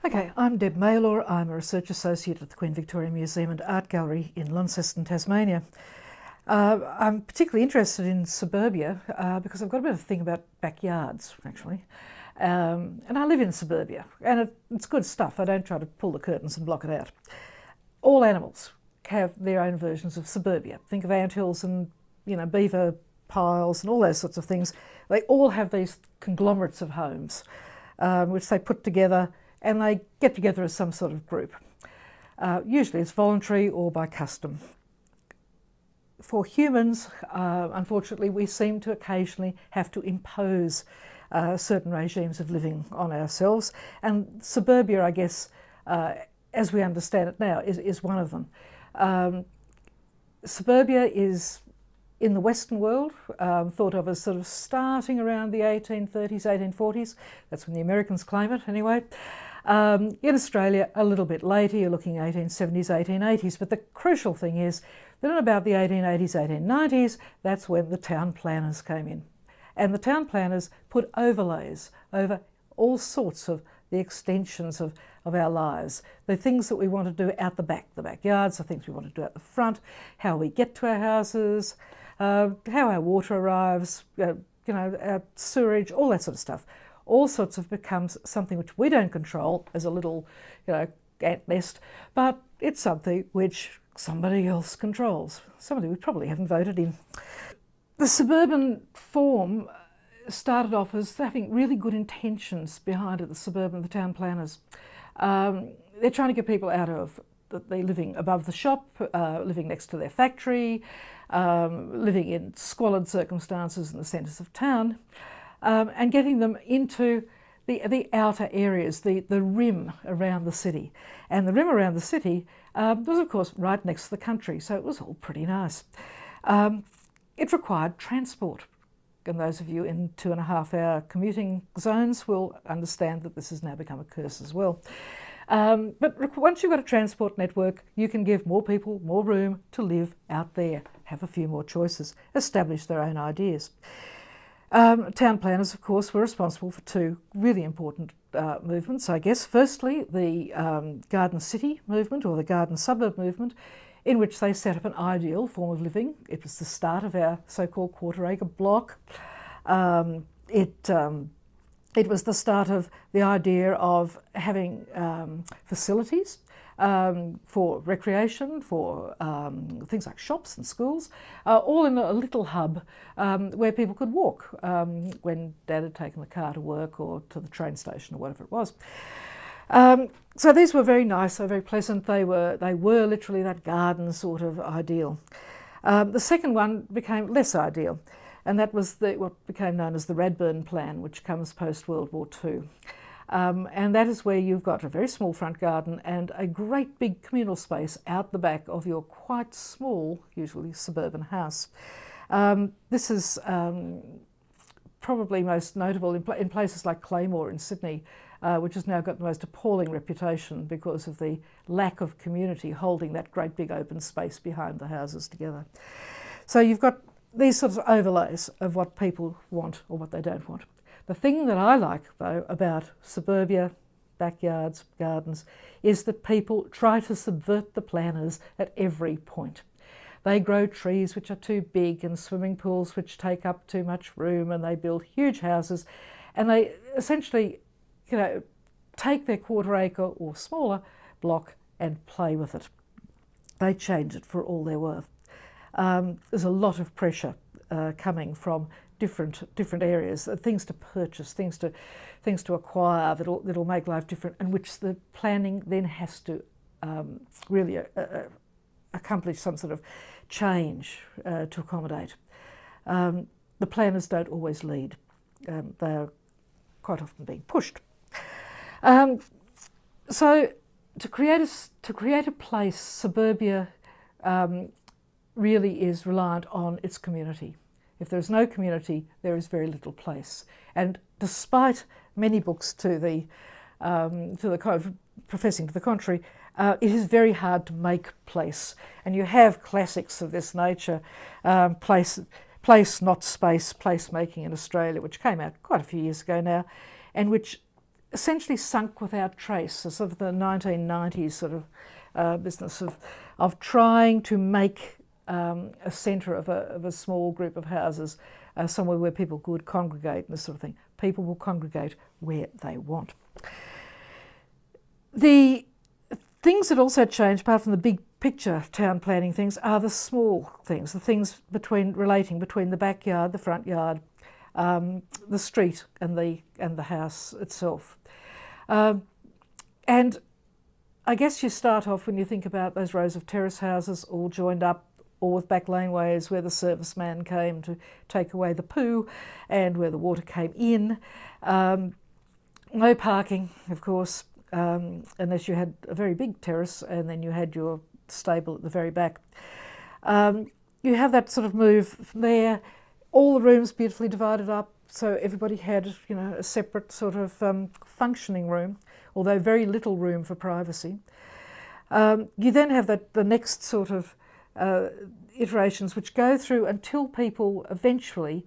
Okay, I'm Deb Malor. I'm a Research Associate at the Queen Victoria Museum and Art Gallery in Launceston, Tasmania. I'm particularly interested in suburbia because I've got a bit of a thing about backyards, actually. And I live in suburbia, and it's good stuff. I don't try to pull the curtains and block it out. All animals have their own versions of suburbia. Think of anthills and, beaver piles and all those sorts of things. They all have these conglomerates of homes, which they put together, and they get together as some sort of group. Usually it's voluntary or by custom. For humans, unfortunately, we seem to occasionally have to impose certain regimes of living on ourselves, and suburbia, I guess, as we understand it now, is one of them. Suburbia is, in the Western world, thought of as sort of starting around the 1830s, 1840s. That's when the Americans claim it, anyway. In Australia, a little bit later, you're looking 1870s, 1880s, but the crucial thing is that in about the 1880s, 1890s, that's when the town planners came in. And the town planners put overlays over all sorts of the extensions of our lives. The things that we want to do out the back, the backyards, the things we want to do out the front, how we get to our houses, how our water arrives, our sewerage, all that sort of stuff. All sorts of becomes something which we don't control as a little, ant nest, but it's something which somebody else controls, somebody we probably haven't voted in. The suburban form started off as having really good intentions behind it, the town planners. They're trying to get people out of they're living above the shop, living next to their factory, living in squalid circumstances in the centres of town, and getting them into the outer areas, the rim around the city. And the rim around the city was, of course, right next to the country, so it was all pretty nice. It required transport. And those of you in 2.5-hour commuting zones will understand that this has now become a curse as well. But once you've got a transport network, you can give more people more room to live out there, have a few more choices, establish their own ideas. Town planners, of course, were responsible for two really important movements, I guess. Firstly, the garden city movement, or the garden suburb movement, in which they set up an ideal form of living. It was the start of our so-called quarter-acre block. It was the start of the idea of having facilities for recreation, for things like shops and schools, all in a little hub where people could walk when Dad had taken the car to work or to the train station or whatever it was. So these were very nice, they were very pleasant. They were literally that garden sort of ideal. The second one became less ideal, and that was what became known as the Radburn Plan, which comes post-World War II. And that is where you've got a very small front garden and a great big communal space out the back of your quite small, usually suburban house. This is probably most notable in places like Claymore in Sydney, which has now got the most appalling reputation because of the lack of community holding that great big open space behind the houses together. So you've got these sorts of overlays of what people want or what they don't want. The thing that I like, though, about suburbia, backyards, gardens, is that people try to subvert the planners at every point. They grow trees which are too big and swimming pools which take up too much room, and they build huge houses, and they essentially, take their quarter-acre or smaller block and play with it. They change it for all they're worth. There's a lot of pressure coming from different areas, things to purchase, things to acquire that'll make life different, and which the planning then has to really accomplish some sort of change to accommodate. The planners don't always lead; they're quite often being pushed. So to create a place, suburbia really is reliant on its community. If there's no community, there is very little place. And despite many books professing to the contrary, it is very hard to make place. And you have classics of this nature, Place Not Space, Place Making in Australia, which came out quite a few years ago now, and which essentially sunk without trace. It's sort of the 1990s sort of business of trying to make a centre of a small group of houses somewhere where people could congregate and this sort of thing. People will congregate where they want. The things that also change, apart from the big picture town planning things, are the small things, the things relating between the backyard, the front yard, the street and the house itself. And I guess you start off when you think about those rows of terrace houses all joined up, or with back laneways where the serviceman came to take away the poo and where the water came in. No parking, of course, unless you had a very big terrace and then you had your stable at the very back. You have that sort of move from there, all the rooms beautifully divided up, so everybody had, you know, a separate sort of functioning room, although very little room for privacy. You then have the next sort of iterations which go through until people eventually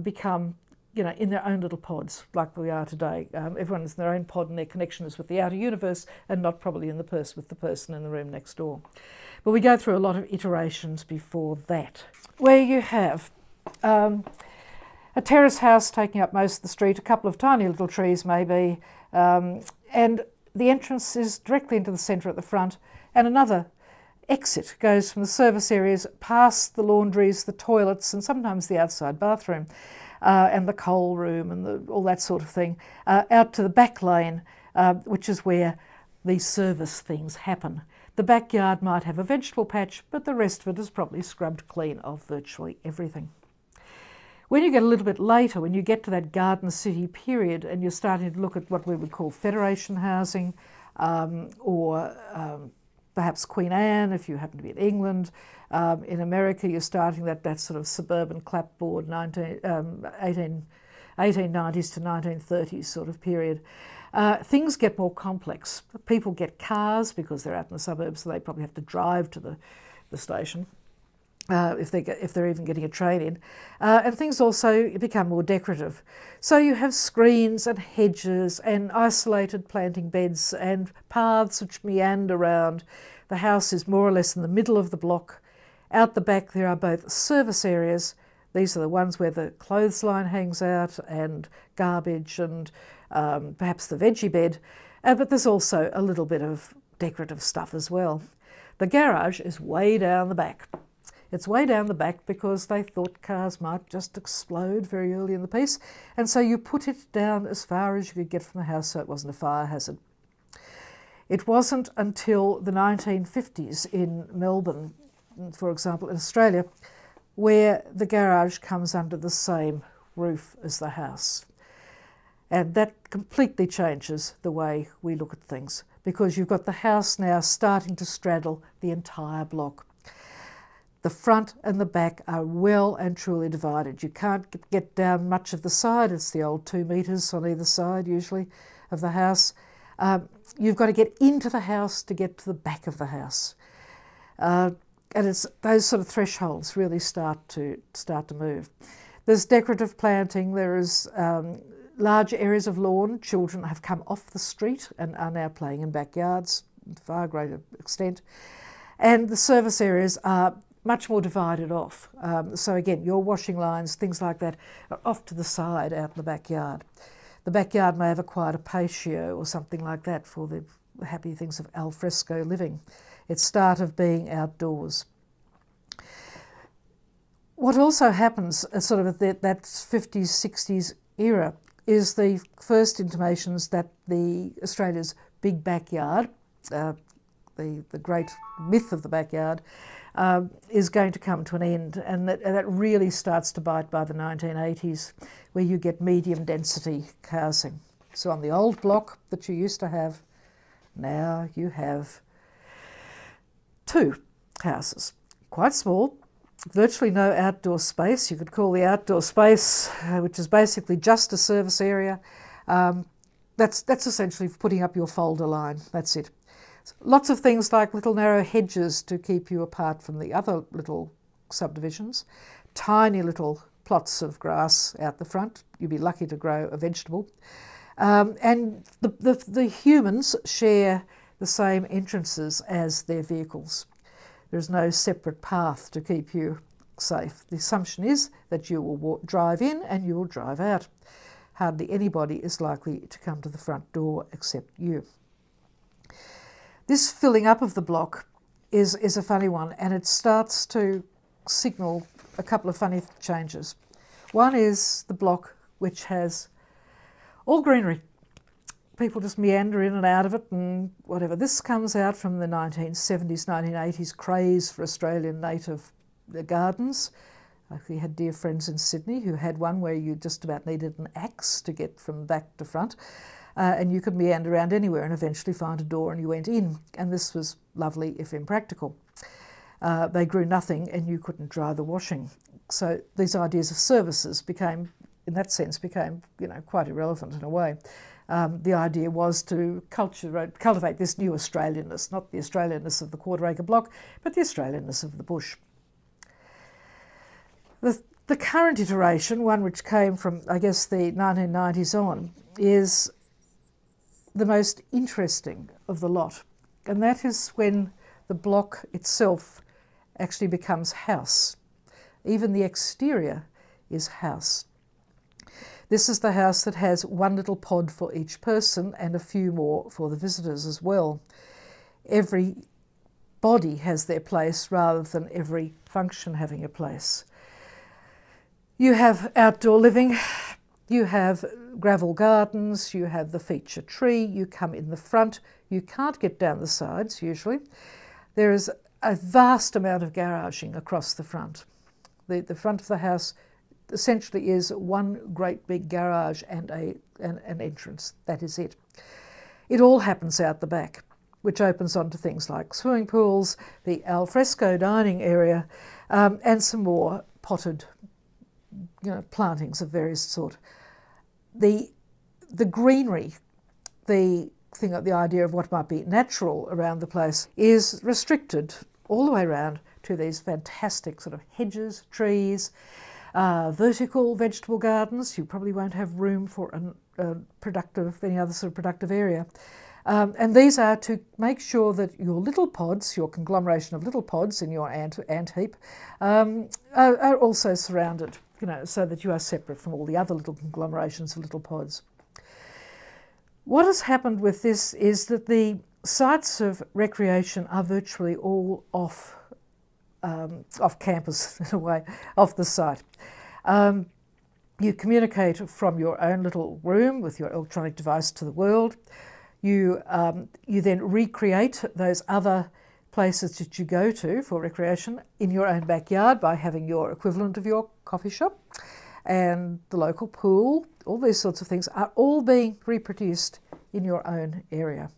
become, you know, in their own little pods like we are today. Everyone is in their own pod and their connection is with the outer universe and not probably with the person in the room next door. But we go through a lot of iterations before that, where you have a terrace house taking up most of the street, a couple of tiny little trees maybe, and the entrance is directly into the centre at the front, and another exit goes from the service areas past the laundries, the toilets, and sometimes the outside bathroom, and the coal room and all that sort of thing, out to the back lane, which is where these service things happen. The backyard might have a vegetable patch, but the rest of it is probably scrubbed clean of virtually everything. When you get a little bit later, when you get to that Garden City period and you're starting to look at what we would call Federation housing, or perhaps Queen Anne if you happen to be in England. In America you're starting that sort of suburban clapboard 1890s to 1930s sort of period. Things get more complex. People get cars because they're out in the suburbs, so they probably have to drive to the station. If they're even getting a train in. And things also become more decorative. So you have screens and hedges and isolated planting beds and paths which meander around. The house is more or less in the middle of the block. Out the back there are both service areas. These are the ones where the clothesline hangs out and garbage and perhaps the veggie bed. But there's also a little bit of decorative stuff as well. The garage is way down the back. It's way down the back because they thought cars might just explode very early in the piece, and so you put it down as far as you could get from the house so it wasn't a fire hazard. It wasn't until the 1950s in Melbourne, for example, in Australia, where the garage comes under the same roof as the house. And that completely changes the way we look at things, because you've got the house now starting to straddle the entire block. The front and the back are well and truly divided. You can't get down much of the side. It's the old 2 metres on either side, usually, of the house. You've got to get into the house to get to the back of the house. And it's those sort of thresholds really start to move. There's decorative planting. There is large areas of lawn. Children have come off the street and are now playing in backyards to far greater extent. And the service areas are much more divided off. So again, your washing lines, things like that, are off to the side out in the backyard. The backyard may have acquired a patio or something like that for the happy things of al fresco living. It's start of being outdoors. What also happens sort of at that 50s, 60s era is the first intimations that Australia's big backyard, the great myth of the backyard, is going to come to an end, and that really starts to bite by the 1980s, where you get medium density housing. So on the old block that you used to have, now you have 2 houses, quite small, virtually no outdoor space. You could call the outdoor space, which is basically just a service area, that's essentially putting up your folder line. That's it. Lots of things like little narrow hedges to keep you apart from the other little subdivisions, tiny little plots of grass out the front. You'd be lucky to grow a vegetable. And the humans share the same entrances as their vehicles. There's no separate path to keep you safe. The assumption is that you will drive in and you will drive out. Hardly anybody is likely to come to the front door except you. This filling up of the block is a funny one, and it starts to signal a couple of funny changes. One is the block which has all greenery. People just meander in and out of it and whatever. This comes out from the 1970s, 1980s craze for Australian native gardens. We had dear friends in Sydney who had one where you just about needed an axe to get from back to front, and you could meander around anywhere and eventually find a door and you went in, and this was lovely if impractical. They grew nothing and you couldn't dry the washing. So these ideas of services became, in that sense, quite irrelevant in a way. The idea was to cultivate this new Australianness, not the Australianness of the quarter-acre block, but the Australianness of the bush. The current iteration, one which came from, I guess, the 1990s on, is the most interesting of the lot. And that is when the block itself actually becomes house. Even the exterior is house. This is the house that has one little pod for each person and a few more for the visitors as well. Every body has their place rather than every function having a place. You have outdoor living, you have gravel gardens, you have the feature tree, you come in the front, you can't get down the sides usually. There is a vast amount of garaging across the front. The front of the house essentially is one great big garage and an entrance. That is it. It all happens out the back, which opens onto things like swimming pools, the alfresco dining area, and some more potted plantings of various sort. The greenery, the idea of what might be natural around the place is restricted all the way around to these fantastic sort of hedges, trees, vertical vegetable gardens. You probably won't have room for any other sort of productive area. And these are to make sure that your little pods, your conglomeration of little pods in your ant heap, are also surrounded, so that you are separate from all the other little conglomerations of little pods. What has happened with this is that the sites of recreation are virtually all off campus in a way, off the site. You communicate from your own little room with your electronic device to the world. You then recreate those other places that you go to for recreation in your own backyard by having your equivalent of your coffee shop and the local pool. All these sorts of things are all being reproduced in your own area.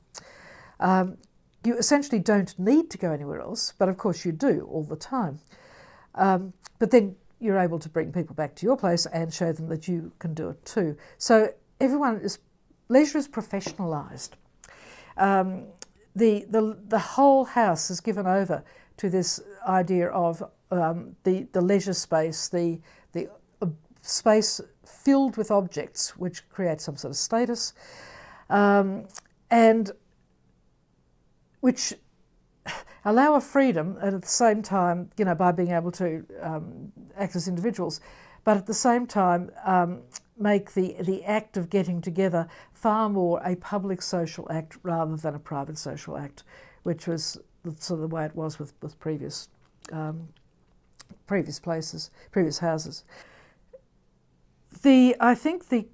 You essentially don't need to go anywhere else, but of course you do all the time. But then you're able to bring people back to your place and show them that you can do it too. So leisure is professionalised. The whole house is given over to this idea of the leisure space, the space filled with objects, which creates some sort of status, and which allow a freedom, and at the same time, by being able to act as individuals, but at the same time make the act of getting together far more a public social act rather than a private social act, which was sort of the way it was with previous places, previous houses. I think the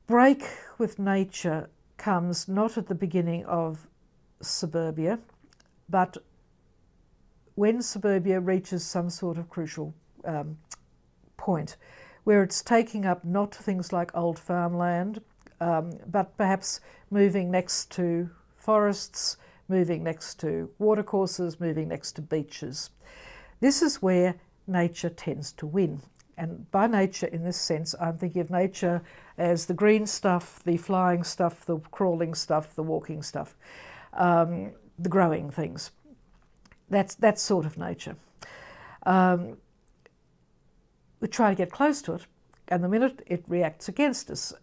break with nature comes not at the beginning of suburbia, but when suburbia reaches some sort of crucial point where it's taking up not things like old farmland, but perhaps moving next to forests, moving next to watercourses, moving next to beaches. This is where nature tends to win. And by nature, in this sense, I'm thinking of nature as the green stuff, the flying stuff, the crawling stuff, the walking stuff, the growing things. That's sort of nature. We try to get close to it, and the minute it reacts against us,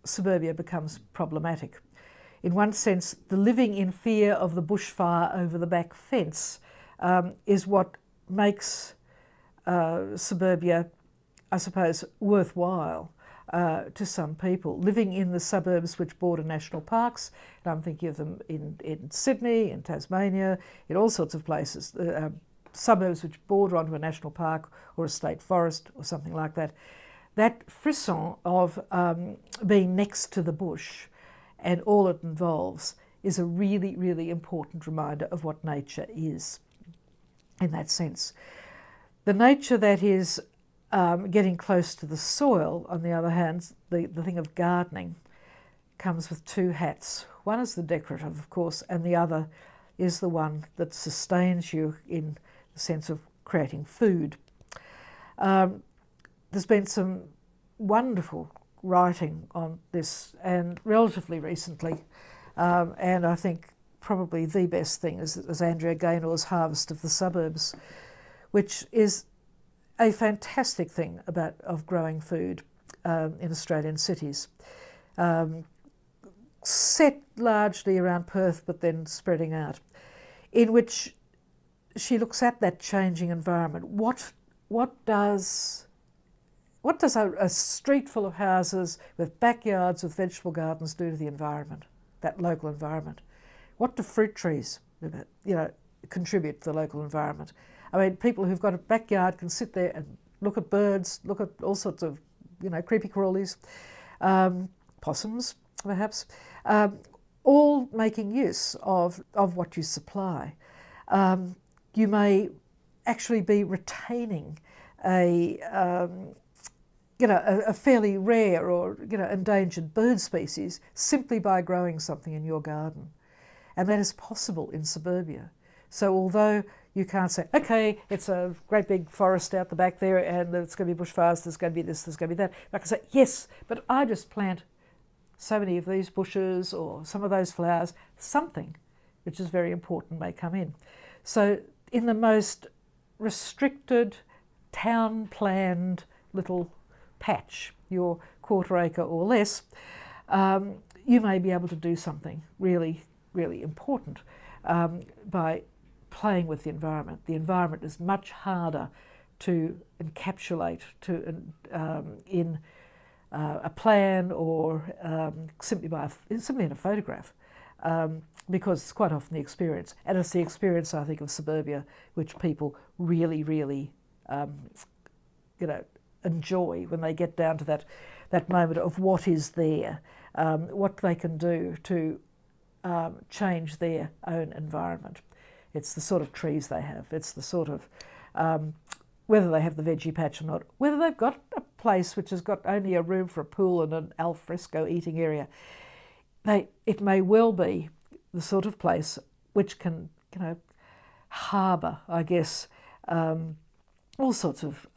suburbia becomes problematic. In one sense, the living in fear of the bushfire over the back fence is what makes suburbia, I suppose, worthwhile to some people. Living in the suburbs which border national parks, and I'm thinking of them in Sydney, in Tasmania, in all sorts of places, suburbs which border onto a national park or a state forest or something like that. That frisson of being next to the bush and all it involves is a really, really important reminder of what nature is in that sense. The nature that is getting close to the soil, on the other hand, the thing of gardening, comes with two hats. One is the decorative, of course, and the other is the one that sustains you in the sense of creating food. There's been some wonderful writing on this, and relatively recently, and I think probably the best thing is Andrea Gaynor's Harvest of the Suburbs, which is a fantastic thing of growing food in Australian cities, set largely around Perth but then spreading out, in which she looks at that changing environment. What does a street full of houses with backyards with vegetable gardens do to the environment, that local environment? What do fruit trees, contribute to the local environment? I mean, people who've got a backyard can sit there and look at birds, look at all sorts of, creepy crawlies, possums, perhaps, all making use of what you supply. You may actually be retaining a fairly rare or endangered bird species simply by growing something in your garden. And that is possible in suburbia. So although you can't say, okay, it's a great big forest out the back there and it's going to be bushfires, there's going to be this, there's going to be that. I can say, yes, but I just plant so many of these bushes or some of those flowers, something which is very important may come in. So in the most restricted, town-planned little patch, your quarter acre or less, you may be able to do something really, really important by playing with the environment. The environment is much harder to encapsulate in a plan or simply in a photograph, because it's quite often the experience, and it's the experience, I think, of suburbia which people really, really enjoy when they get down to that moment of what is there, what they can do to change their own environment. It's the sort of trees they have. It's the sort of, whether they have the veggie patch or not, whether they've got a place which has got only a room for a pool and an al fresco eating area. It may well be the sort of place which can, harbour, I guess, all sorts of